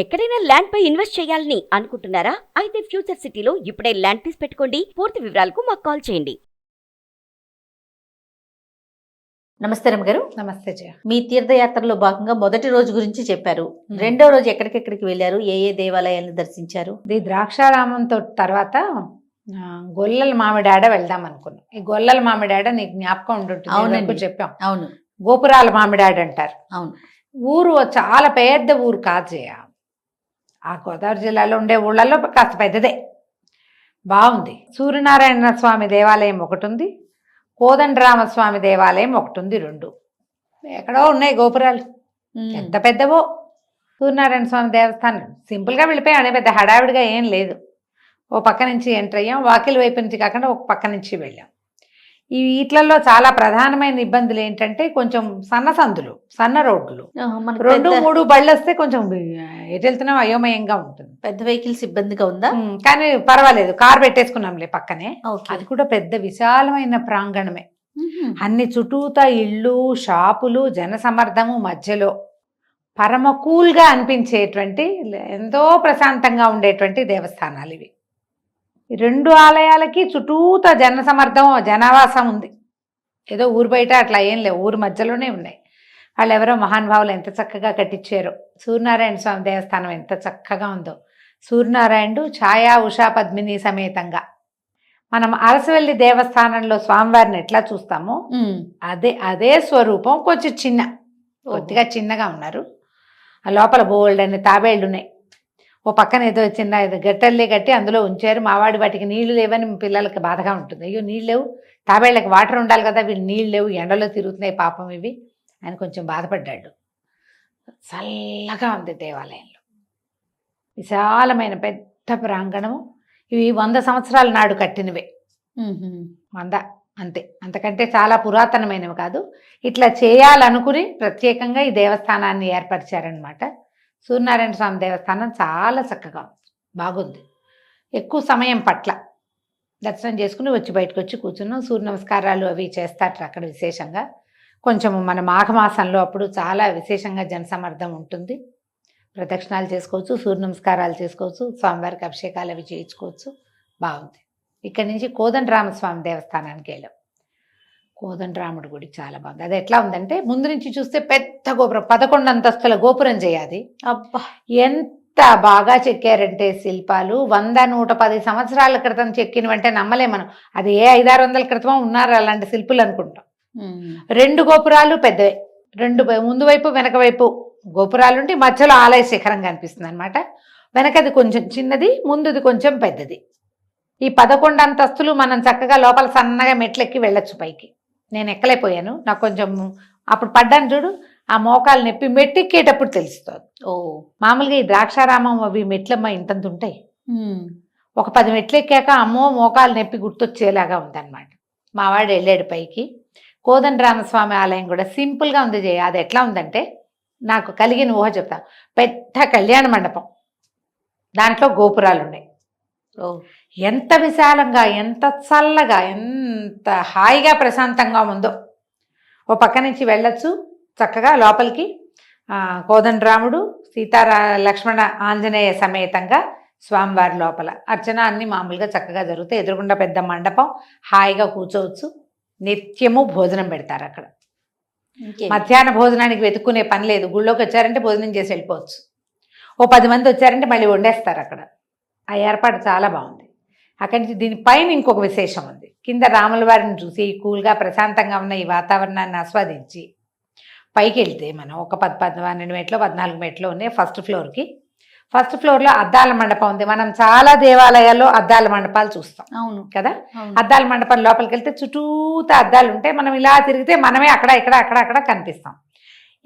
ఎక్కడైనా ల్యాండ్ పై ఇన్వెస్ట్ చేయాలని అనుకుంటున్నారా? అయితే ఫ్యూచర్ సిటీలో ఇప్పుడే ల్యాండ్ పీస్ పెట్టుకోండి. పూర్తి వివరాలకు మాకు కాల్ చేయండి. నమస్తే రమ్మగారు. నమస్తే జయ. మీ తీర్థయాత్రలో భాగంగా మొదటి రోజు గురించి చెప్పారు. రెండో రోజు ఎక్కడికెక్కడికి వెళ్ళారు? ఏ ఏ దేవాలయాలను దర్శించారు? ఇది ద్రాక్షారామంతో తర్వాత గొల్లల మామిడాడ వెళ్దాం అనుకున్నాం. ఈ గొల్లల మామిడాడ నీకు జ్ఞాపకం ఉంటుంటుంది. అవునండి, చెప్పాం. అవును, గోపురాల మామిడాడ అంటారు. అవును. ఊరు చాలా పెద్ద ఊరు కాదు జయ. ఆ గోదావరి జిల్లాలో ఉండే ఊళ్ళల్లో కాస్త పెద్దదే, బాగుంది. సూర్యనారాయణ స్వామి దేవాలయం ఒకటి ఉంది, కోదండరామస్వామి దేవాలయం ఒకటి ఉంది. రెండు ఎక్కడో ఉన్నాయి గోపురాలు, ఎంత పెద్దవో. సూర్యనారాయణ స్వామి దేవస్థానం సింపుల్గా వెళ్ళిపోయాం, అనే పెద్ద హడావిడిగా ఏం లేదు. ఓ పక్క నుంచి ఎంటర్ అయ్యాం, వాకిలి వైపు నుంచి కాకుండా ఒక పక్క నుంచి వెళ్ళాం. ఈ వీటిలలో చాలా ప్రధానమైన ఇబ్బందులు ఏంటంటే కొంచెం సందులు, సన్న రోడ్లు, 2-3 బళ్ళు వస్తే కొంచెం ఎటు వెళ్తున్నాం అయోమయంగా ఉంటుంది. పెద్ద వెహికల్స్ ఇబ్బందిగా ఉందా? కానీ పర్వాలేదు, కార్ పెట్టేసుకున్నాంలే పక్కనే. అది కూడా పెద్ద విశాలమైన ప్రాంగణమే. అన్ని చుట్టూతా ఇళ్ళు, షాపులు, జనసమర్థము మధ్యలో పరమ కూల్గా అనిపించేటువంటి, ఎంతో ప్రశాంతంగా ఉండేటువంటి దేవస్థానాలు ఇవి. 2 ఆలయాలకి చుట్టూతా జనసమర్థం, జనావాసం ఉంది. ఏదో ఊరు బయట అట్లా ఏం లేవు, ఊరు మధ్యలోనే ఉన్నాయి. వాళ్ళు ఎవరో మహానుభావులు ఎంత చక్కగా కట్టించారో. సూర్యనారాయణ స్వామి దేవస్థానం ఎంత చక్కగా ఉందో. సూర్యనారాయణుడు ఛాయా ఉషా పద్మిని సమేతంగా. మనం అరసవెల్లి దేవస్థానంలో స్వామివారిని ఎట్లా చూస్తామో అదే స్వరూపం, కొంచెం కొద్దిగా చిన్నగా ఉన్నారు. ఆ లోపల బోల్డ్ అనే తాబేళ్ళు ఉన్నాయి. ఓ పక్కన ఏదో చిన్న గట్టెల్లే కట్టి అందులో ఉంచారు. మావాడి వాటికి నీళ్లు లేవని పిల్లలకి బాధగా ఉంటుంది. అయ్యో నీళ్ళు లేవు, తాబేళ్ళకి వాటర్ ఉండాలి కదా, వీళ్ళు నీళ్ళు లేవు, ఎండలో తిరుగుతున్నాయి పాపం ఇవి అని కొంచెం బాధపడ్డాడు. చల్లగా ఉంది దేవాలయంలో, విశాలమైన పెద్ద ప్రాంగణము. ఇవి 100 సంవత్సరాల నాడు కట్టినవే. 100 అంతే, అంతకంటే చాలా పురాతనమైనవి కాదు. ఇట్లా చేయాలనుకుని ప్రత్యేకంగా ఈ దేవస్థానాన్ని ఏర్పరిచారనమాట. సూర్యనారాయణ స్వామి దేవస్థానం చాలా చక్కగా బాగుంది. ఎక్కువ సమయం పట్ల దర్శనం చేసుకుని వచ్చి బయటకు వచ్చి కూర్చున్నాం. సూర్య నమస్కారాలు అవి చేస్తారు అక్కడ విశేషంగా. కొంచెము మన మాఘమాసంలో అప్పుడు చాలా విశేషంగా జనసమర్థం ఉంటుంది. ప్రదక్షిణాలు చేసుకోవచ్చు, సూర్య నమస్కారాలు చేసుకోవచ్చు, స్వామివారికి అభిషేకాలు అవి చేయించుకోవచ్చు. బాగుంది. ఇక్కడి నుంచి కోదండరామస్వామి దేవస్థానానికి వెళ్ళాం. కోదండరాముడి గుడి చాలా బాగుంది. అది ఎట్లా ఉందంటే ముందు నుంచి చూస్తే పెద్ద గోపురం, 11 అంతస్తుల గోపురం చేయాలి. అబ్బా, ఎంత బాగా చెక్కారంటే శిల్పాలు. 100-110 సంవత్సరాల క్రితం చెక్కినవంటే నమ్మలే మనం. అది ఏ 500-600 క్రితం ఉన్నారు అలాంటి శిల్పులు అనుకుంటాం. 2 గోపురాలు పెద్దవే, 2 ముందు వైపు వెనక వైపు గోపురాలుండి మధ్యలో ఆలయ శిఖరం కనిపిస్తుంది అనమాట. వెనకది కొంచెం చిన్నది, ముందుది కొంచెం పెద్దది. ఈ 11 అంతస్తులు మనం చక్కగా లోపల సన్నగా మెట్లెక్కి వెళ్ళొచ్చు పైకి. నేను ఎక్కలేకపోయాను, నాకు కొంచెం అప్పుడు పడ్డాను చూడు, ఆ మోకాలు నొప్పి మెట్టెక్కేటప్పుడు తెలుస్తుంది. మామూలుగా ఈ ద్రాక్షారామం అవి మెట్లమ్మ ఇంతంత ఉంటాయి. ఒక 10 మెట్లు ఎక్కాక అమ్మో మోకాలు నొప్పి గుర్తొచ్చేలాగా ఉందన్నమాట. మావాడు వెళ్ళాడు పైకి. కోదండరామస్వామి ఆలయం కూడా సింపుల్గా ఉంది జయ. అది ఎట్లా ఉందంటే నాకు కలిగిన ఊహ చెప్తా. పెద్ద కళ్యాణ మండపం, దాంట్లో గోపురాలు ఉన్నాయి. ఎంత విశాలంగా, ఎంత చల్లగా, ఎంత హాయిగా ప్రశాంతంగా ఉందో. ఓ పక్క నుంచి వెళ్ళొచ్చు చక్కగా లోపలికి. కోదండరాముడు, లక్ష్మణ ఆంజనేయ సమేతంగా స్వామివారి లోపల అర్చన అన్ని మామూలుగా చక్కగా జరుగుతాయి. ఎదురుగుండా పెద్ద మండపం, హాయిగా కూర్చోవచ్చు. నిత్యము భోజనం పెడతారు అక్కడ. మధ్యాహ్న భోజనానికి వెతుక్కునే పని లేదు. గుళ్ళోకి వచ్చారంటే భోజనం చేసి వెళ్ళిపోవచ్చు. ఓ 10 మంది వచ్చారంటే మళ్ళీ వండేస్తారు అక్కడ. ఆ ఏర్పాటు చాలా బాగుంది. అక్కడి నుంచి దీనిపైన ఇంకొక విశేషం ఉంది. కింద రాముల వారిని చూసి కూల్గా ప్రశాంతంగా ఉన్న ఈ వాతావరణాన్ని ఆస్వాదించి పైకి వెళ్తే మనం ఒక 12 మెట్లు 14 మెట్లు ఉన్నాయి ఫస్ట్ ఫ్లోర్కి. ఫస్ట్ ఫ్లోర్లో అద్దాల మండపం ఉంది. మనం చాలా దేవాలయాల్లో అద్దాల మండపాలు చూస్తాం, అవును కదా. అద్దాల మండపం లోపలికి వెళ్తే చుట్టూతా అద్దాలు ఉంటాయి. మనం ఇలా తిరిగితే మనమే అక్కడ కనిపిస్తాం.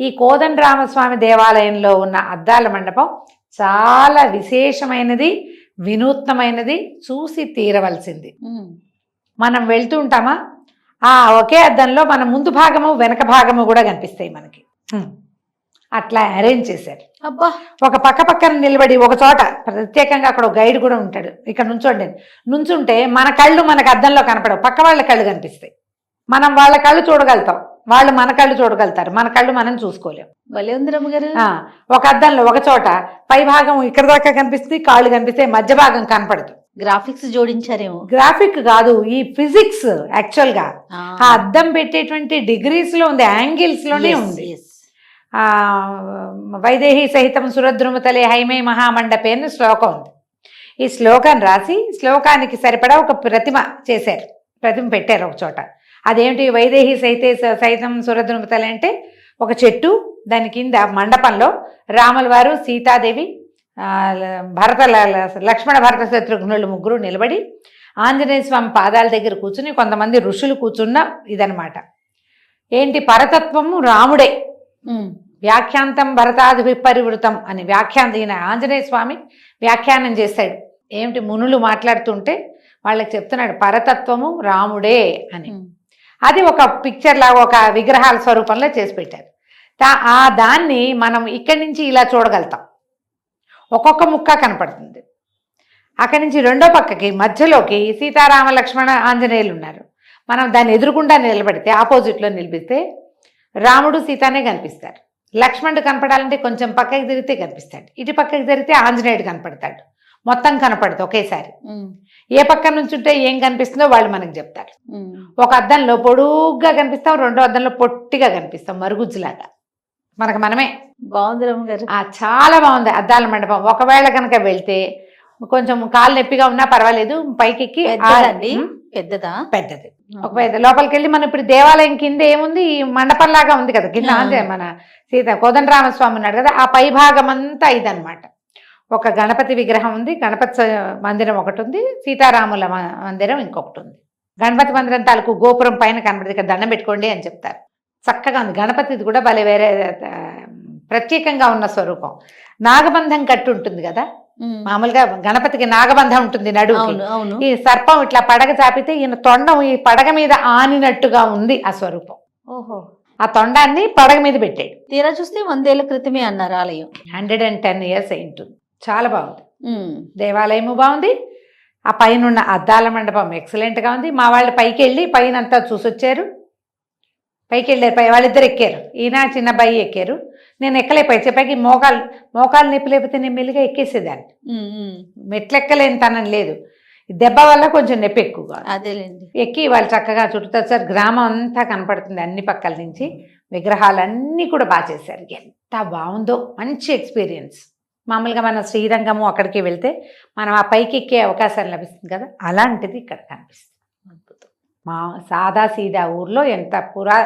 ఈ కోదండరామస్వామి దేవాలయంలో ఉన్న అద్దాల మండపం చాలా విశేషమైనది, వినూత్నమైనది, చూసి తీరవలసింది. మనం వెళ్తూ ఉంటామా, ఆ ఒకే అద్దంలో మన ముందు భాగము వెనక భాగము కూడా కనిపిస్తాయి మనకి. అట్లా అరేంజ్ చేశారు. అబ్బా, ఒక పక్కన నిలబడి ఒక చోట ప్రత్యేకంగా అక్కడ గైడ్ కూడా ఉంటాడు. ఇక్కడ నుంచుంటే మన కళ్ళు మనకు అద్దంలో కనపడవు, పక్క వాళ్ళ కళ్ళు కనిపిస్తాయి. మనం వాళ్ళ కళ్ళు చూడగలుగుతాం. వాళ్ళు మన కళ్ళు చూడగలుగుతారు, మన కళ్ళు మనం చూసుకోలేం. భలే ఉంది రమ్మగారు. ఒక అద్దంలో ఒక చోట పై భాగం ఇక్కడ దాకా కనిపిస్తుంది, కాళ్ళు కనిపిస్తే మధ్య భాగం కనపడదు. గ్రాఫిక్స్ జోడించారేమో. గ్రాఫిక్ కాదు, ఈ ఫిజిక్స్ యాక్చువల్ గా ఆ అద్దం పెట్టేటువంటి డిగ్రీస్ లో ఉంది, యాంగిల్స్ లోనే ఉంది. వైదేహి సహితం సురద్రుమతలే హైమే మహామండపే అని శ్లోకం ఉంది. ఈ శ్లోకం రాసి శ్లోకానికి సరిపడా ఒక ప్రతిమ చేశారు, ప్రతిమ పెట్టారు ఒక చోట. అదేమిటి వైదేహి సహితం సురద్రుమతలే అంటే ఒక చెట్టు, దాని కింద మండపంలో రాముల వారు, సీతాదేవి, లక్ష్మణ భరత శత్రుఘ్నులు ముగ్గురు నిలబడి ఆంజనేయ స్వామి పాదాల దగ్గర కూర్చుని కొంతమంది ఋషులు కూర్చున్న ఇదనమాట. ఏంటి పరతత్వము రాముడే, వ్యాఖ్యాంతం భరతాది విపరివృతం అని ఈయన ఆంజనేయ స్వామి వ్యాఖ్యానం చేశాడు. ఏమిటి మునులు మాట్లాడుతుంటే వాళ్ళకి చెప్తున్నాడు పరతత్వము రాముడే అని. అది ఒక పిక్చర్ లాగా ఒక విగ్రహాల స్వరూపంలో చేసి పెట్టారు. దాన్ని మనం ఇక్కడి నుంచి ఇలా చూడగలుగుతాం, ఒక్కొక్క ముక్క కనపడుతుంది. అక్కడి నుంచి రెండో పక్కకి మధ్యలోకి సీతారామ లక్ష్మణ ఆంజనేయులు ఉన్నారు. మనం దాన్ని ఎదురుగుండా నిలబడితే ఆపోజిట్లో నిలిపిస్తే రాముడు సీతానే కనిపిస్తారు. లక్ష్మణుడు కనపడాలంటే కొంచెం పక్కకి తిరిగితే కనిపిస్తాడు, ఇటు పక్కకి తిరిగితే ఆంజనేయుడు కనపడతాడు. మొత్తం కనపడదు ఒకేసారి. ఏ పక్క నుంచి ఉంటే ఏం కనిపిస్తుందో వాళ్ళు మనకు చెప్తారు. ఒక అద్దంలో పొడుగ్గా కనిపిస్తాం, రెండో అద్దంలో పొట్టిగా కనిపిస్తాం, మరుగుజ్జులాగా. మనకు మనమే. బాగుంది రమ్మగారు. చాలా బాగుంది అద్దాల మండపం. ఒకవేళ కనుక వెళ్తే కొంచెం కాలు నొప్పిగా ఉన్నా పర్వాలేదు, పైకెక్కి పెద్దదా పెద్దది ఒక పెద్ద లోపలికి వెళ్ళి మనం ఇప్పుడు దేవాలయం కింద ఏముంది, ఈ మండపం లాగా ఉంది కదా కింద, మన సీత కోదండరామస్వామి ఉన్నాడు కదా, ఆ పై భాగం అంతా ఇదనమాట. ఒక గణపతి విగ్రహం ఉంది, గణపతి మందిరం ఒకటి ఉంది, సీతారాముల మందిరం ఇంకొకటి ఉంది. గణపతి మందిరం తాలూకు గోపురం పైన కనబడి ఇక్కడ దండం పెట్టుకోండి అని చెప్తారు. చక్కగా ఉంది. గణపతిది కూడా భలే వేరే ప్రత్యేకంగా ఉన్న స్వరూపం. నాగబంధం కట్టు ఉంటుంది కదా, మామూలుగా గణపతికి నాగబంధం ఉంటుంది నడుము. ఈ సర్పం ఇట్లా పడగ చాపితే ఈయన తొండం ఈ పడగ మీద ఆనినట్టుగా ఉంది ఆ స్వరూపం. ఓహో. ఆ తొండాన్ని పడగ మీద పెట్టాడు. తీరా చూస్తే 100 ఏళ్ల క్రితమే అన్నారు ఆలయం. 110 years అయి ఉంటుంది. చాలా బాగుంది. దేవాలయము బాగుంది. ఆ పైన ఉన్న అద్దాల మండపం ఎక్సలెంట్ గా ఉంది. మా వాళ్ళు పైకి వెళ్ళి పైన అంతా చూసొచ్చారు. పైకి వెళ్ళారు, వాళ్ళిద్దరు ఎక్కారు. ఈయన చిన్న అబ్బాయి ఎక్కారు. నేను ఎక్కలేకపోయి చెప్పాకి మోకాలు నొప్పి లేకపోతే నేను మెల్లిగా ఎక్కేసేదాన్ని. మెట్లెక్కలేని తనం లేదు, దెబ్బ వల్ల కొంచెం నొప్పి ఎక్కువగా. అదేలేండి. ఎక్కి వాళ్ళు చక్కగా చుట్టూ సార్ గ్రామం అంతా కనపడుతుంది అన్ని పక్కల నుంచి. విగ్రహాలన్నీ కూడా బాగా చేశారు. ఎంత బాగుందో, మంచి ఎక్స్పీరియన్స్. మామూలుగా మన శ్రీరంగము అక్కడికి వెళ్తే మనం ఆ పైకి ఎక్కే అవకాశం లభిస్తుంది కదా, అలాంటిది ఇక్కడ కనిపిస్తుంది. అద్భుతం. మా సాదా సీదా ఊర్లో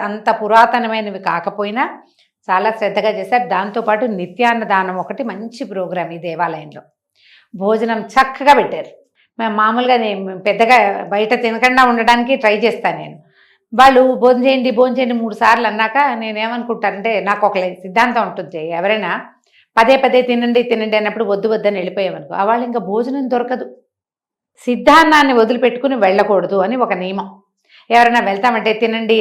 అంత పురాతనమైనవి కాకపోయినా చాలా శ్రద్ధగా చేశారు. దాంతోపాటు నిత్యాన్నదానం ఒకటి మంచి ప్రోగ్రాం ఈ దేవాలయంలో. భోజనం చక్కగా పెట్టారు. మేము మామూలుగా పెద్దగా బయట తినకుండా ఉండడానికి ట్రై చేస్తాను నేను. వాళ్ళు భోజనం చేయండి 3 సార్లు అన్నాక నేనేమనుకుంటానంటే, నాకు ఒక సిద్ధాంతం ఉంటుంది, ఎవరైనా పదే తినండి అన్నప్పుడు వద్దని వెళ్ళిపోయామనుకో, వాళ్ళు ఇంకా భోజనం దొరకదు. సిద్ధాన్నాన్ని వదిలిపెట్టుకుని వెళ్ళకూడదు అని ఒక నియమం. ఎవరైనా వెళ్తామంటే తినండి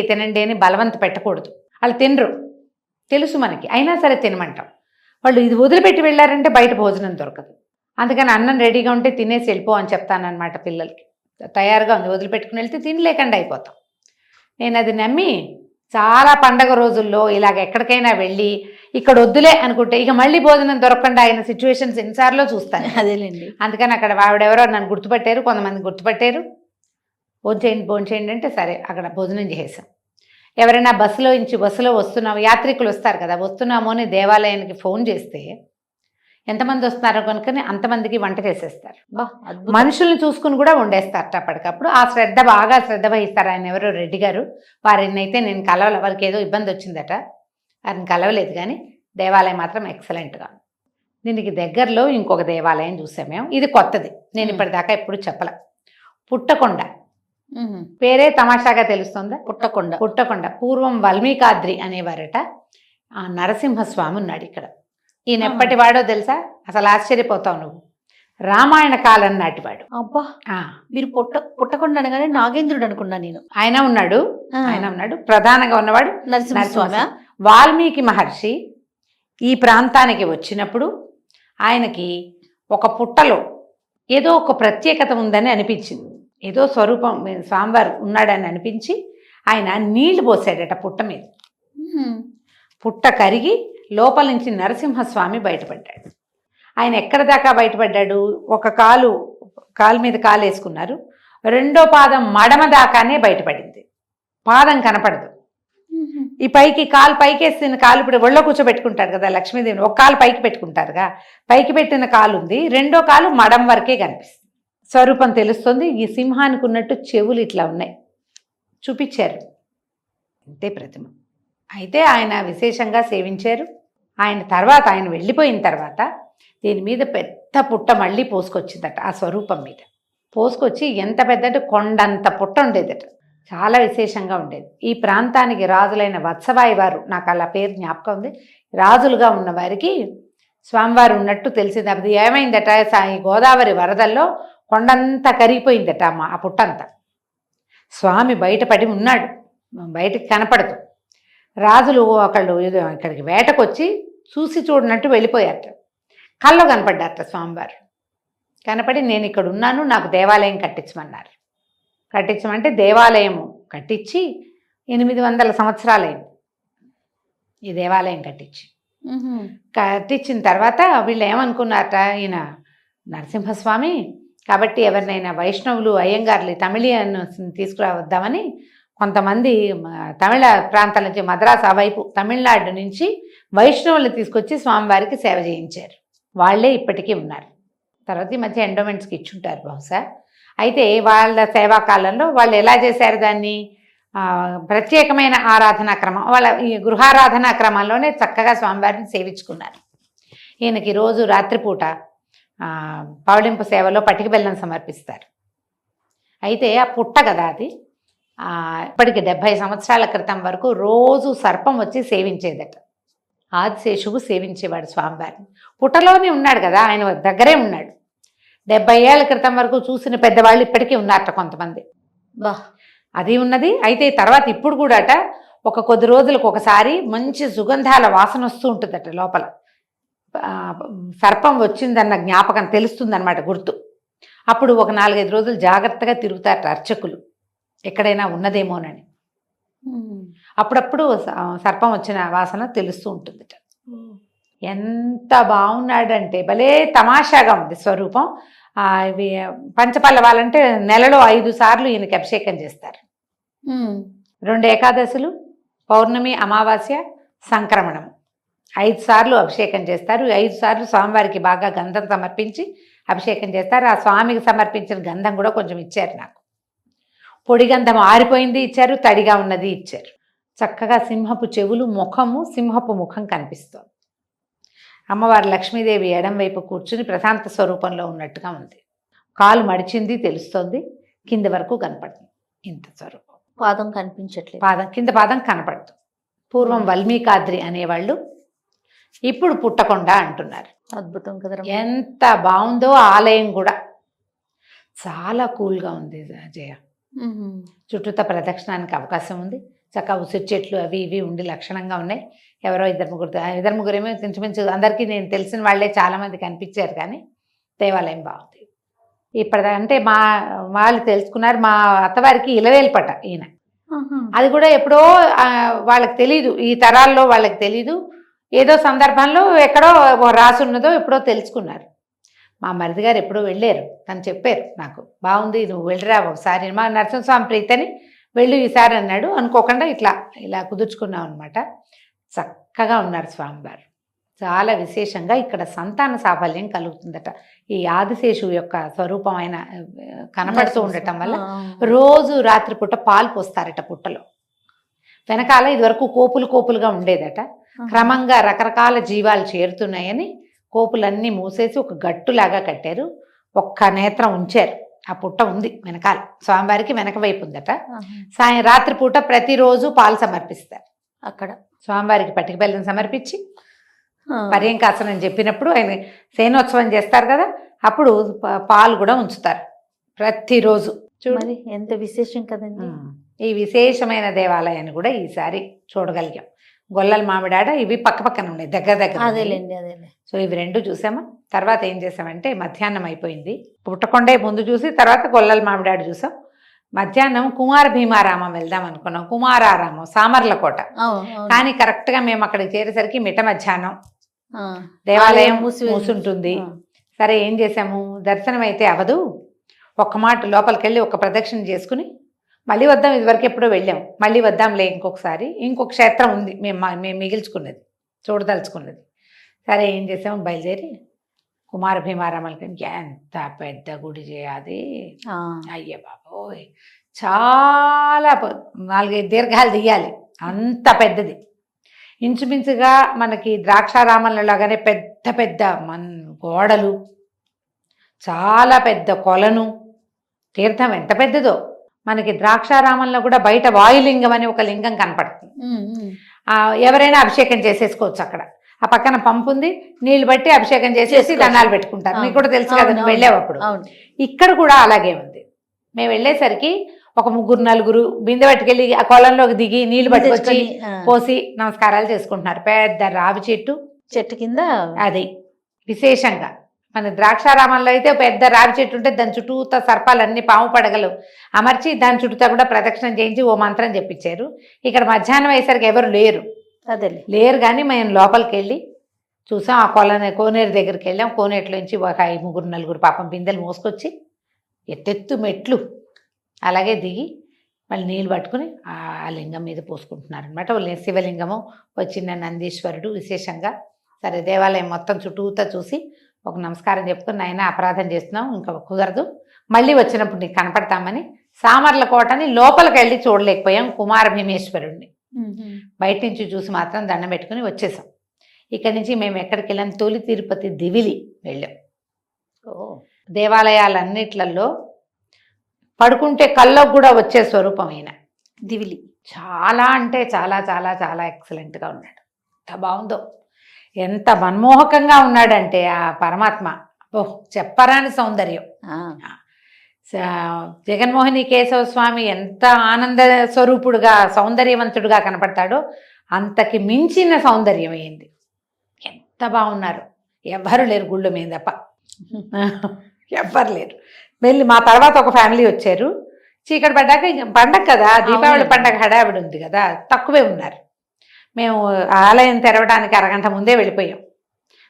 అని బలవంత పెట్టకూడదు. వాళ్ళు తినరు, తెలుసు మనకి, అయినా సరే తినమంటాం. వాళ్ళు ఇది వదిలిపెట్టి వెళ్ళారంటే బయట భోజనం దొరకదు. అందుకని అన్నం రెడీగా ఉంటే తినేసి వెళ్ళిపో అని చెప్తానన్నమాట పిల్లలకి. తయారుగా ఉంది, వదిలిపెట్టుకుని వెళ్తే తినలేకుండా అయిపోతాం. నేను అది నమ్మి చాలా పండగ రోజుల్లో ఇలాగ ఎక్కడికైనా వెళ్ళి ఇక్కడ వద్దులే అనుకుంటే ఇక మళ్ళీ భోజనం దొరకకుండా అయిన సిచ్యువేషన్స్ ఎన్నిసార్లు చూస్తాను. అదేలేండి. అందుకని అక్కడ ఆవిడెవరో నన్ను గుర్తుపట్టారు, కొంతమంది గుర్తుపట్టారు. భోంచేయండి అంటే సరే అక్కడ భోజనం చేసాం. ఎవరైనా బస్సులో వస్తున్నాము, యాత్రికులు వస్తారు కదా, వస్తున్నాము అని దేవాలయానికి ఫోన్ చేస్తే ఎంతమంది వస్తున్నారో కనుకని అంతమందికి వంట చేసేస్తారు. మనుషుల్ని చూసుకుని కూడా వండేస్తారట అప్పటికప్పుడు. ఆ బాగా శ్రద్ధ వహిస్తారు. ఆయన ఎవరో రెడ్డి గారు, వారిని అయితే నేను కలవలే, వారికి ఏదో ఇబ్బంది వచ్చిందట, వారిని కలవలేదు. కానీ దేవాలయం మాత్రం ఎక్సలెంట్గా. దీనికి దగ్గరలో ఇంకొక దేవాలయం చూసాం మేము. ఇది కొత్తది, నేను ఇప్పటిదాకా ఎప్పుడు చెప్పలే. పుట్టకొండ పేరే తమాషాగా తెలుస్తుందా? పుట్టకొండ పూర్వం వాల్మీకాద్రి అనేవారట. ఆ నరసింహస్వామి ఉన్నాడు ఇక్కడ. ఈయన ఎప్పటి వాడో తెలుసా? అసలు ఆశ్చర్యపోతావు నువ్వు. రామాయణ కాలం నాటివాడు. అబ్బా, మీరు పుట్టకొండ అనగానే నాగేంద్రుడు అనుకున్నా నేను. ఆయన ఉన్నాడు ప్రధానంగా ఉన్నవాడు నరసింహస్వామి. వాల్మీకి మహర్షి ఈ ప్రాంతానికి వచ్చినప్పుడు ఆయనకి ఒక పుట్టలో ఏదో ఒక ప్రత్యేకత ఉందని అనిపించింది. ఏదో స్వరూపం స్వామివారు ఉన్నాడని అనిపించి ఆయన నీళ్లు పోసాడట పుట్ట మీద. పుట్ట కరిగి లోపల నుంచి నరసింహస్వామి బయటపడ్డాడు. ఆయన ఎక్కడ దాకా బయటపడ్డాడు? ఒక కాలు మీద కాలు వేసుకున్నారు, రెండో పాదం మడమ దాకానే బయటపడింది, పాదం కనపడదు. ఈ పైకి కాలు పైకేసిన కాలు ఇప్పుడు ఒళ్ళో కూర్చోబెట్టుకుంటారు కదా లక్ష్మీదేవిని, ఒక కాలు పైకి పెట్టుకుంటారుగా, పైకి పెట్టిన కాలు ఉంది, రెండో కాలు మడం వరకే కనిపిస్తుంది. స్వరూపం తెలుస్తుంది. ఈ సింహానికి ఉన్నట్టు చెవులు ఇట్లా ఉన్నాయి, చూపించారు. అంతే ప్రతిమ. అయితే ఆయన విశేషంగా సేవించారు. ఆయన వెళ్ళిపోయిన తర్వాత దీని మీద పెద్ద పుట్ట మళ్ళీ పోసుకొచ్చిందట. ఆ స్వరూపం మీద పోసుకొచ్చి ఎంత పెద్దంటే కొండంత పుట్ట ఉండేదట. చాలా విశేషంగా ఉండేది. ఈ ప్రాంతానికి రాజులైన వత్సవాయి వారు, నాకు అలా పేరు జ్ఞాపకం ఉంది, రాజులుగా ఉన్న వారికి స్వామివారు ఉన్నట్టు తెలిసింది. అది ఏమైందట, ఈ గోదావరి వరదల్లో కొండంతా కరిగిపోయిందట ఆ పుట్టంతా. స్వామి బయటపడి ఉన్నాడు, బయటకు కనపడదు. రాజులు ఒకళ్ళు ఇక్కడికి వేటకొచ్చి చూసి చూడనట్టు వెళ్ళిపోయారట. కల్లో కనపడ్డారట స్వామివారు. కనపడి నేను ఇక్కడ ఉన్నాను, నాకు దేవాలయం కట్టించమన్నారు. కట్టించమంటే దేవాలయము కట్టించి 800 సంవత్సరాలైంది ఈ దేవాలయం కట్టించిన తర్వాత వీళ్ళు ఏమనుకున్నారట, ఈయన నరసింహస్వామి కాబట్టి ఎవరినైనా వైష్ణవులు అయ్యంగార్లు తమిళియన్ తీసుకురావద్దామని కొంతమంది తమిళ ప్రాంతాల నుంచి, మద్రాసు ఆ వైపు తమిళనాడు నుంచి వైష్ణవులు తీసుకొచ్చి స్వామివారికి సేవ చేయించారు. వాళ్ళే ఇప్పటికీ ఉన్నారు. తర్వాత ఈ మధ్య ఎండోమెంట్స్కి ఇచ్చుంటారు బహుశా. అయితే వాళ్ళ సేవా కాలంలో వాళ్ళు ఎలా చేశారు దాన్ని, ప్రత్యేకమైన ఆరాధనా క్రమం, వాళ్ళ ఈ గృహారాధనా క్రమంలోనే చక్కగా స్వామివారిని సేవించుకున్నారు. ఈయనకి రోజు రాత్రిపూట పౌళింపు సేవలో పటిక బెల్లం సమర్పిస్తారు. అయితే ఆ పుట్ట కదా అది, ఇప్పటికి 70 సంవత్సరాల క్రితం వరకు రోజు సర్పం వచ్చి సేవించేదట. ఆదిశేషువు సేవించేవాడు స్వామివారిని. పుట్టలోనే ఉన్నాడు కదా, ఆయన దగ్గరే ఉన్నాడు. 70 ఏళ్ల క్రితం వరకు చూసిన పెద్దవాళ్ళు ఇప్పటికీ ఉన్నారట కొంతమంది. అది ఉన్నది. అయితే తర్వాత ఇప్పుడు కూడాట ఒక కొద్ది రోజులకు ఒకసారి మంచి సుగంధాల వాసన వస్తూ ఉంటుందట లోపల. సర్పం వచ్చిందన్న జ్ఞాపకం తెలుస్తుందన్నమాట, గుర్తు. అప్పుడు ఒక 4-5 రోజులు జాగ్రత్తగా తిరుగుతారట అర్చకులు, ఎక్కడైనా ఉన్నదేమోనని. అప్పుడప్పుడు సర్పం వచ్చిన వాసన తెలుస్తూ ఉంటుందట. ఎంత బాగున్నాడంటే భలే తమాషాగా ఉంది స్వరూపం. ఇవి పంచపల్లవాలంటే నెలలో 5 సార్లు ఈయనకి అభిషేకం చేస్తారు. 2 ఏకాదశులు, పౌర్ణమి, అమావాస్య, సంక్రమణం 5 సార్లు అభిషేకం చేస్తారు. 5 సార్లు స్వామివారికి బాగా గంధం సమర్పించి అభిషేకం చేస్తారు. ఆ స్వామికి సమర్పించిన గంధం కూడా కొంచెం ఇచ్చారు నాకు. పొడి గంధం ఆరిపోయింది ఇచ్చారు, తడిగా ఉన్నది ఇచ్చారు. చక్కగా సింహపు చెవులు, ముఖము సింహపు ముఖం కనిపిస్తుంది. అమ్మవారు లక్ష్మీదేవి ఎడం వైపు కూర్చుని ప్రశాంత స్వరూపంలో ఉన్నట్టుగా ఉంది. కాలు మడిచింది తెలుస్తోంది, కింద వరకు కనపడుతుంది. ఇంత స్వరూపం. పాదం కనిపించట్లేదు, కింద పాదం కనపడదు. పూర్వం వల్మీకాద్రి అనేవాళ్ళు, ఇప్పుడు పుట్టకొండ అంటున్నారు. అద్భుతం కదా, ఎంత బాగుందో ఆలయం కూడా. చాలా కూల్గా ఉంది జయ. చుట్టూతా ప్రదక్షిణానికి అవకాశం ఉంది. చక్కగా ఉసిరి చెట్లు అవి ఇవి ఉండి లక్షణంగా ఉన్నాయి. ఎవరో 2-3 ముగ్గురేమో ఇంచుమించు అందరికీ నేను తెలిసిన వాళ్ళే చాలామంది కనిపించారు. కానీ దేవాలయం బాగుంది. ఇప్పటిదంటే మా వాళ్ళు తెలుసుకున్నారు. మా అత్తవారికి ఇలవేల్పట ఈయన. అది కూడా ఎప్పుడో వాళ్ళకి తెలీదు, ఈ తరాల్లో వాళ్ళకి తెలీదు. ఏదో సందర్భంలో ఎక్కడో రాసి ఉన్నదో ఎప్పుడో తెలుసుకున్నారు. మా మరిది గారు ఎప్పుడో వెళ్ళారు, తను చెప్పారు నాకు, బాగుంది నువ్వు వెళ్ళిరా ఒకసారి, మా నరసింహస్వామి ప్రీతని వెళ్ళు ఈసారి అన్నాడు. అనుకోకుండా ఇలా కుదుర్చుకున్నాం అనమాట. చక్కగా ఉన్నారు స్వామివారు. చాలా విశేషంగా ఇక్కడ సంతాన సాఫల్యం కలుగుతుందట. ఈ ఆదిశేషువు యొక్క స్వరూపం ఆయన కనపడుతూ ఉండటం వల్ల రోజు రాత్రిపూట పాలు పోస్తారట పుట్టలో. వెనకాల ఇదివరకు కోపులుగా ఉండేదట. క్రమంగా రకరకాల జీవాలు చేరుతున్నాయని కోపులన్నీ మూసేసి ఒక గట్టులాగా కట్టారు. ఒక్క నేత్రం ఉంచారు. ఆ పుట్ట ఉంది వెనకాల, స్వామివారికి వెనక వైపు ఉందట. రాత్రిపూట ప్రతిరోజు పాలు సమర్పిస్తారు. అక్కడ స్వామివారికి పటిక బెల్లం సమర్పించి పర్యంకాసనం చెప్పినప్పుడు ఆయన శయనోత్సవం చేస్తారు కదా, అప్పుడు పాలు కూడా ఉంచుతారు ప్రతిరోజు. చూడండి ఎంత విశేషం కదండి. ఈ విశేషమైన దేవాలయాన్ని కూడా ఈసారి చూడగలిగాం. గొల్లల మామిడాడ ఇవి పక్కన ఉన్నాయి, దగ్గర. అదేలేండి. సో ఇవి 2 చూసామా. తర్వాత ఏం చేసామంటే మధ్యాహ్నం అయిపోయింది, పుట్టకొండే ముందు చూసి తర్వాత గొల్లల మామిడాడ చూసాం. మధ్యాహ్నం కుమార భీమారామం వెళ్దాం అనుకున్నాం, కుమారారామం సామర్లకోట. కానీ కరెక్ట్గా మేము అక్కడికి చేరేసరికి మిట్ట మధ్యాహ్నం, దేవాలయం మూసుంటుంది. సరే ఏం చేసాము, దర్శనం అయితే అవదు, ఒక్క మాట లోపలికి వెళ్ళి ఒక ప్రదక్షిణ చేసుకుని మళ్ళీ వద్దాం, ఇదివరకు ఎప్పుడో వెళ్ళాం, మళ్ళీ వద్దాంలే ఇంకొకసారి, ఇంకొక క్షేత్రం ఉంది మేము మిగిల్చుకున్నది, చూడదలుచుకున్నది. సరే ఏం చేసాము, బయలుదేరి కుమార భీమారామలకి. ఎంత పెద్ద గుడి చేయాలి, అయ్య బాబోయ్, చాలా 4-5 దీర్ఘాలు తీయాలి, అంత పెద్దది. ఇంచుమించుగా మనకి ద్రాక్షారామంలో లాగానే పెద్ద పెద్ద గోడలు, చాలా పెద్ద కొలను, తీర్థం ఎంత పెద్దదో. మనకి ద్రాక్షారామంలో కూడా బయట వాయులింగం అని ఒక లింగం కనపడుతుంది. ఎవరైనా అభిషేకం చేసేసుకోవచ్చు అక్కడ. ఆ పక్కన పంపు ఉంది, నీళ్లు బట్టి అభిషేకం చేసేసి దండాలు పెట్టుకుంటారు. మీకు కూడా తెలుసు కదా, నువ్వు వెళ్ళేటప్పుడు. ఇక్కడ కూడా అలాగే ఉంది. మేము వెళ్ళేసరికి ఒక 3-4 బిందె పట్టుకెళ్ళి ఆ కొలంలోకి దిగి నీళ్లు పట్టుకొచ్చి పోసి నమస్కారాలు చేసుకుంటున్నారు. పెద్ద రావి చెట్టు కింద అది విశేషంగా. మన ద్రాక్షారామంలో అయితే పెద్ద రావి చెట్టు ఉంటే దాని చుట్టూతా సర్పాలన్నీ, పాము పడగలు అమర్చి దాని చుట్టూతా కూడా ప్రదక్షిణం చేయించి ఓ మంత్రం చెప్పించారు. ఇక్కడ మధ్యాహ్నం అయ్యేసరికి ఎవరు లేరు కానీ మేము లోపలికి వెళ్ళి చూసాం. ఆ కోనేరు దగ్గరికి వెళ్ళాం. కోనేరులోంచి ఒక 3-4 పాపం బిందెలు మోసుకొచ్చి ఎత్తెత్తు మెట్లు అలాగే దిగి మళ్ళీ నీళ్ళు పట్టుకుని ఆ లింగం మీద పోసుకుంటున్నారు అనమాట. శివలింగము, ఒక చిన్న నందీశ్వరుడు విశేషంగా. సరే దేవాలయం మొత్తం చుట్టూతా చూసి ఒక నమస్కారం చెప్పుకుని, నాయన అపరాధం చేస్తున్నాం, ఇంకా కుదరదు, మళ్ళీ వచ్చినప్పుడు నీకు కనపడతామని సామర్లకోటని లోపలికి వెళ్ళి చూడలేకపోయాం. కుమార భీమేశ్వరుడిని బయట నుంచి చూసి మాత్రం దండం పెట్టుకుని వచ్చేసాం. ఇక్కడి నుంచి మేము ఎక్కడికి వెళ్ళాం, తొలి తిరుపతి దివిలి వెళ్ళాం. దేవాలయాలన్నిట్లలో పడుకుంటే కల్లోకి కూడా వచ్చే స్వరూపమైన దివిలి చాలా అంటే చాలా చాలా చాలా ఎక్సలెంట్గా ఉన్నాడు. ఎంత బాగుందో, ఎంత మన్మోహకంగా ఉన్నాడంటే ఆ పరమాత్మ, ఓహ్ చెప్పరాని సౌందర్యం. జగన్మోహిని కేశవ స్వామి ఎంత ఆనంద స్వరూపుడుగా సౌందర్యవంతుడుగా కనపడతాడో అంతకి మించిన సౌందర్యం అయింది. ఎంత బాగున్నారు, ఎవ్వరు లేరు గుళ్ళు మీద తప్ప, ఎవ్వరు లేరు. వెళ్ళి మా తర్వాత ఒక ఫ్యామిలీ వచ్చారు. చీకటి పడ్డాక పండగ కదా, దీపావళి పండగ హడావిడి ఉంది కదా, తక్కువే ఉన్నారు. మేము ఆలయం తెరవడానికి అరగంట ముందే వెళ్ళిపోయాం.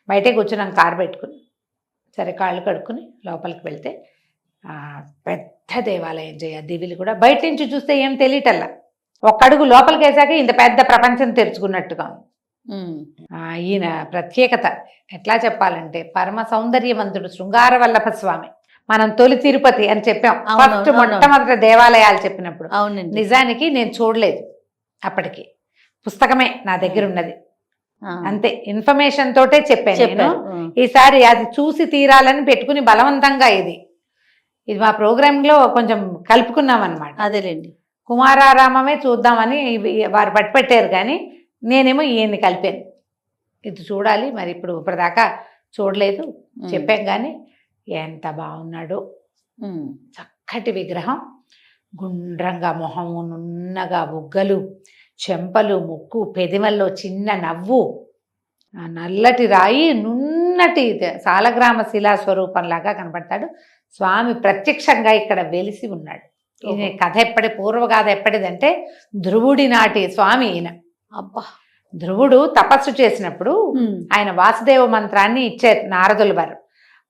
బయటే కూర్చున్నాం కారు పెట్టుకుని. సరే కాళ్ళు కడుక్కుని లోపలికి వెళ్తే పెద్ద దేవాలయం దివిలి కూడా బయట నుంచి చూస్తే ఏం తెలియటల్లా. ఒక్కడుగు లోపలికి వేసాక ఇంత పెద్ద ప్రపంచం తెరుచుకున్నట్టుగా ఉంది. ఈయన ప్రత్యేకత ఎట్లా చెప్పాలంటే, పరమ సౌందర్యవంతుడు శృంగార వల్లభ స్వామి. మనం తొలి తిరుపతి అని చెప్పాం ఫస్ట్, మొట్టమొదటి దేవాలయాలు చెప్పినప్పుడు. నిజానికి నేను చూడలేదు అప్పటికి, పుస్తకమే నా దగ్గర ఉన్నది, అంతే ఇన్ఫర్మేషన్ తోటే చెప్పాను నేను. ఈసారి అది చూసి తీరాలని పెట్టుకుని బలవంతంగా ఇది మా ప్రోగ్రాంలో కొంచెం కలుపుకున్నాం అనమాట. అదేలేండి, కుమారారామమే చూద్దామని వారు పట్టుపెట్టారు, కానీ నేనేమో ఈయన్ని కలిపాను. ఇది చూడాలి మరి, ఇప్పటిదాకా చూడలేదు, చెప్పాం. కానీ ఎంత బాగున్నాడో, చక్కటి విగ్రహం, గుండ్రంగా మొహము, నున్నగా బుగ్గలు, చెంపలు, ముక్కు, పెదిమల్లో చిన్న నవ్వు, నల్లటి రాయి, నున్నటి సాలగ్రామ శిలా స్వరూపంలాగా కనపడతాడు స్వామి. ప్రత్యక్షంగా ఇక్కడ వెలిసి ఉన్నాడు. ఈయన కథ పూర్వగాథ ఎప్పటిదంటే ధ్రువుడి నాటి స్వామి ఈయన. అబ్బా, ధ్రువుడు తపస్సు చేసినప్పుడు ఆయన వాసుదేవ మంత్రాన్ని ఇచ్చారు నారదుల వారు.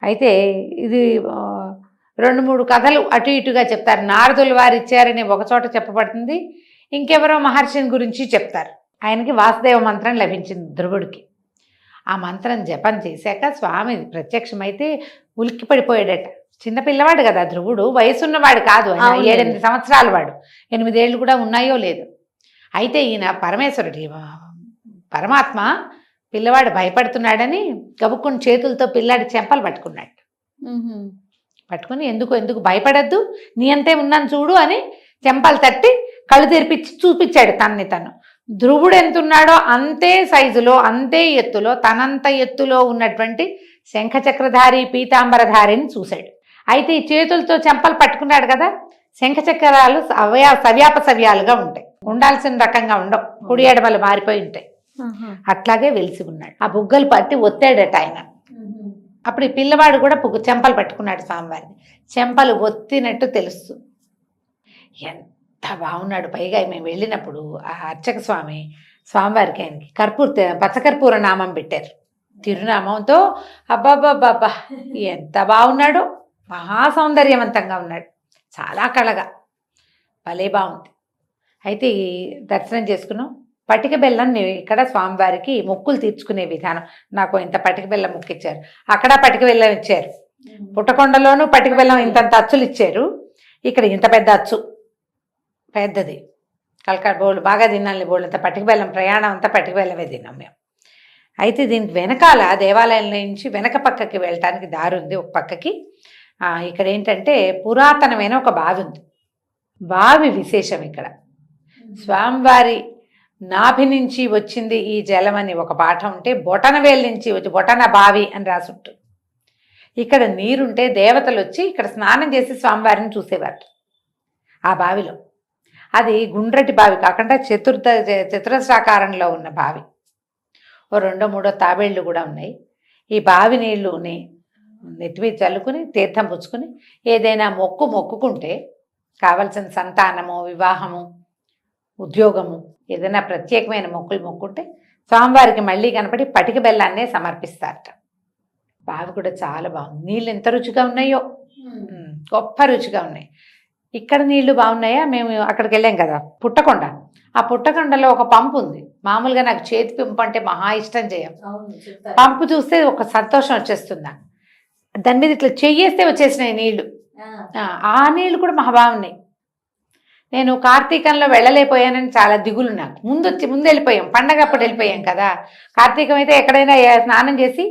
అయితే ఇది 2-3 కథలు అటు ఇటుగా చెప్తారు. నారదుల వారు ఇచ్చారని ఒక చోట చెప్పబడుతుంది, ఇంకెవరో మహర్షిని గురించి చెప్తారు. ఆయనకి వాసుదేవ మంత్రం లభించింది ధ్రువుడికి. ఆ మంత్రం జపం చేశాక స్వామి ప్రత్యక్షమైతే ఉలిక్కి పడిపోయాడట. చిన్నపిల్లవాడు కదా ధ్రువుడు, వయసున్నవాడు కాదు, 7-8 సంవత్సరాల వాడు, 8 ఏళ్ళు కూడా ఉన్నాయో లేదు. అయితే ఈయన పరమేశ్వరుడి పరమాత్మ పిల్లవాడు భయపడుతున్నాడని గబుక్కుని చేతులతో పిల్లాడి చెంపలు పట్టుకున్నాడు. పట్టుకుని ఎందుకు భయపడద్దు, నీ అంతే ఉన్నాను చూడు అని చెంపలు తట్టి కళ్ళు తెరిపించి చూపించాడు తనని తను. ధ్రువుడు ఎంతున్నాడో అంతే సైజులో, అంతే ఎత్తులో, తనంత ఎత్తులో ఉన్నటువంటి శంఖచక్రధారి పీతాంబరధారిని చూశాడు. అయితే ఈ చేతులతో చెంపలు పట్టుకున్నాడు కదా, శంఖచక్రాలు సవ్యాపసవ్యాలుగా ఉంటాయి, ఉండాల్సిన రకంగా ఉండవు, కుడి ఎడమలు మారిపోయి ఉంటాయి. అట్లాగే వెలిసి ఉన్నాడు. ఆ బుగ్గలు పట్టి ఒత్తాడట ఆయన. అప్పుడు ఈ పిల్లవాడు కూడా చెంపలు పట్టుకున్నాడు స్వామివారిని. చెంపలు ఒత్తినట్టు తెలుస్తుంది. ఎంత బాగున్నాడు. పైగా మేము వెళ్ళినప్పుడు ఆ అర్చక స్వామివారికి ఆయనకి పచ్చకర్పూర నామం పెట్టారు. తిరునామంతో అబ్బాబ్బాబ్బా ఎంత బాగున్నాడో, మహా సౌందర్యవంతంగా ఉన్నాడు, చాలా కళగా, భలే బాగుంది. అయితే ఈ దర్శనం చేసుకున్నాం. పటిక బెల్లం ఇక్కడ స్వామివారికి మొక్కులు తీర్చుకునే విధానం. నాకు ఇంత పటిక బెల్లం మొక్కు ఇచ్చారు, అక్కడ పటిక బెల్లం ఇచ్చారు. పుట్టకొండలోనూ పటిక బెల్లం ఇంతంత అచ్చులు ఇచ్చారు, ఇక్కడ ఇంత పెద్ద అచ్చు, పెద్దది. కలకడ బోళ్ళు బాగా తినాలి, బోళ్ళు అంత పటిక బెల్లం, ప్రయాణం అంతా పటిక బెల్లమే తిన్నాం మేము. అయితే దీనికి వెనకాల దేవాలయం నుంచి వెనక పక్కకి వెళ్ళటానికి దారి ఉంది. ఒక పక్కకి ఇక్కడ ఏంటంటే పురాతనమైన ఒక బావి ఉంది. బావి విశేషం ఇక్కడ. స్వామివారి నాభి నుంచి వచ్చింది ఈ జలం అని ఒక పాఠం ఉంటే, బొటనవేలు నుంచి వచ్చి బొటన బావి అని రాసి ఉంటుంది. ఇక్కడ నీరుంటే దేవతలు వచ్చి ఇక్కడ స్నానం చేసి స్వామివారిని చూసేవారు ఆ బావిలో. అది గుండ్రటి బావి కాకుండా చతురస్రాకారంలో ఉన్న బావి. ఓ 2-3 తాబేళ్లు కూడా ఉన్నాయి. ఈ బావి నీళ్ళుని నెత్తిమీద చల్లుకుని తీర్థం పుచ్చుకుని ఏదైనా మొక్కుకుంటే కావలసిన సంతానము, వివాహము, ఉద్యోగము, ఏదైనా ప్రత్యేకమైన మొక్కుంటే స్వామివారికి మళ్ళీ కనపడి పటిక బెల్లాన్నే సమర్పిస్తారట. బావి కూడా చాలా బాగుంది. నీళ్ళు ఎంత రుచిగా ఉన్నాయో, గొప్ప రుచిగా ఉన్నాయి. ఇక్కడ నీళ్లు బాగున్నాయా? మేము అక్కడికి వెళ్ళాం కదా పుట్టకొండ, ఆ పుట్టకొండలో ఒక పంపు ఉంది. మామూలుగా నాకు చేతి పంపు అంటే మహా ఇష్టం చేయం. పంపు చూస్తే ఒక సంతోషం వచ్చేస్తుందా, దాని మీద ఇట్లా చెయ్యేస్తే వచ్చేసినాయి నీళ్లు. ఆ నీళ్లు కూడా మహా బాగున్నాయి. నేను కార్తీకంలో వెళ్ళలేకపోయానని చాలా దిగులు నాకు. ముందు వెళ్ళిపోయాం, పండగ అప్పుడు వెళ్ళిపోయాం కదా. కార్తీకం అయితే ఎక్కడైనా స్నానం చేసి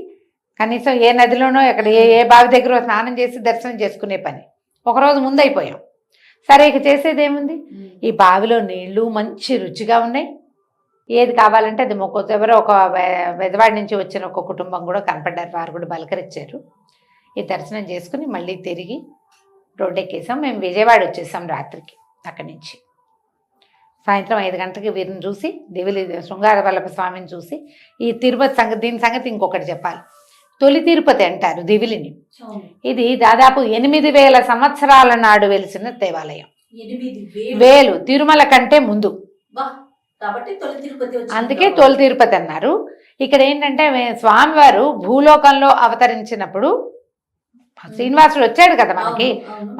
కనీసం ఏ నదిలోనో ఎక్కడ ఏ బావి దగ్గర స్నానం చేసి దర్శనం చేసుకునే పని. ఒకరోజు ముందు అయిపోయాం. సరే ఇక చేసేదేముంది, ఈ బావిలో నీళ్లు మంచి రుచిగా ఉన్నాయి. ఏది కావాలంటే అది మొక్కొచ్చు. ఎవరో ఒక వెదవాడి నుంచి వచ్చిన ఒక కుటుంబం కూడా కనపడ్డారు, వారు కూడా బలకరించారు. ఈ దర్శనం చేసుకుని మళ్ళీ తిరిగి రోడ్డెక్కేసాం. మేము విజయవాడ వచ్చేసాం రాత్రికి. అక్కడి నుంచి సాయంత్రం 5 గంటలకి వీరిని చూసి, దివిలి శృంగార వల్లభ స్వామిని చూసి, ఈ తిరుపతి సంగతి, దీని సంగతి ఇంకొకటి చెప్పాలి. తొలి తిరుపతి అంటారు దివిలిని. ఇది దాదాపు 8,000 సంవత్సరాల నాడు వెలిసిన దేవాలయం. 1000 తిరుమల కంటే ముందు, అందుకే తొలి తిరుపతి అన్నారు. ఇక్కడ ఏంటంటే స్వామివారు భూలోకంలో అవతరించినప్పుడు శ్రీనివాసుడు వచ్చాడు కదా మనకి,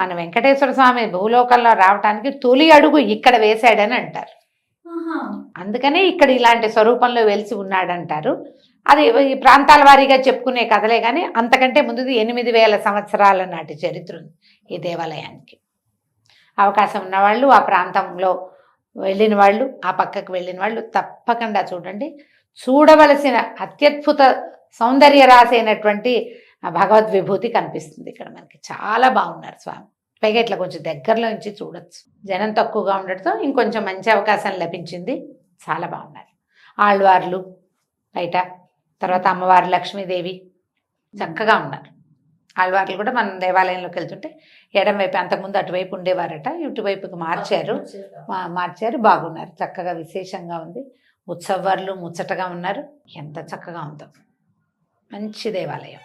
మన వెంకటేశ్వర స్వామి భూలోకంలో రావటానికి తొలి అడుగు ఇక్కడ వేశాడని అంటారు. అందుకనే ఇక్కడ ఇలాంటి స్వరూపంలో వెలిసి ఉన్నాడంటారు. అది ఈ ప్రాంతాల వారీగా చెప్పుకునే కథలే కానీ అంతకంటే ముందుది 8,000 సంవత్సరాల నాటి చరిత్ర ఉంది ఈ దేవాలయానికి. అవకాశం ఉన్నవాళ్ళు, ఆ ప్రాంతంలో వెళ్ళిన వాళ్ళు, ఆ పక్కకు వెళ్ళిన వాళ్ళు తప్పకుండా చూడండి. చూడవలసిన అత్యద్భుత సౌందర్య రాసైనటువంటి భగవద్ విభూతి కనిపిస్తుంది ఇక్కడ మనకి. చాలా బాగున్నారు స్వామి. పైగా ఇట్లా కొంచెం దగ్గరలో నుంచి చూడొచ్చు. జనం తక్కువగా ఉండటంతో ఇంకొంచెం మంచి అవకాశం లభించింది. చాలా బాగున్నారు. ఆళ్వార్లు బయట, తర్వాత అమ్మవారు లక్ష్మీదేవి చక్కగా ఉన్నారు. ఆళ్వార్లు కూడా మనం దేవాలయంలోకి వెళ్తుంటే ఎడం వైపు, అంతకుముందు అటువైపు ఉండేవారట, ఇటువైపుకి మార్చారు. బాగున్నారు, చక్కగా విశేషంగా ఉంది. ఉత్సవార్లు ముచ్చటగా ఉన్నారు. ఎంత చక్కగా ఉందో, మంచి దేవాలయం.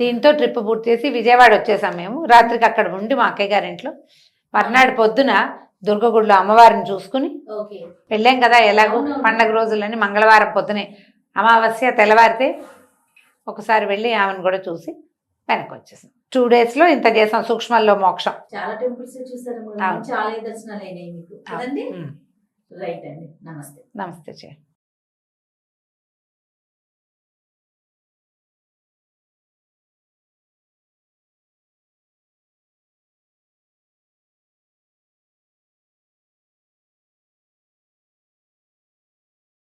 దీంతో ట్రిప్ పూర్తి చేసి విజయవాడ వచ్చేసాం మేము. రాత్రికి అక్కడ ఉండి మా అక్కయ్య గారింట్లో మర్నాడు పొద్దున దుర్గగుడిలో అమ్మవారిని చూసుకుని వెళ్ళాం కదా. ఎలాగో పండగ రోజులని మంగళవారం పొద్దునే అమావాస్య తెల్లవారితే ఒకసారి వెళ్ళి ఆమెను కూడా చూసి వెనక్కి వచ్చేసాం. 2 days లో ఇంత చేసాం. సూక్ష్మంలో మోక్షం. చాలా టెంపుల్స్ చూసారు, చాలా దర్శనాలు అయినాయి మీకు కదండి. రైట్ అండి. నమస్తే. నమస్తే.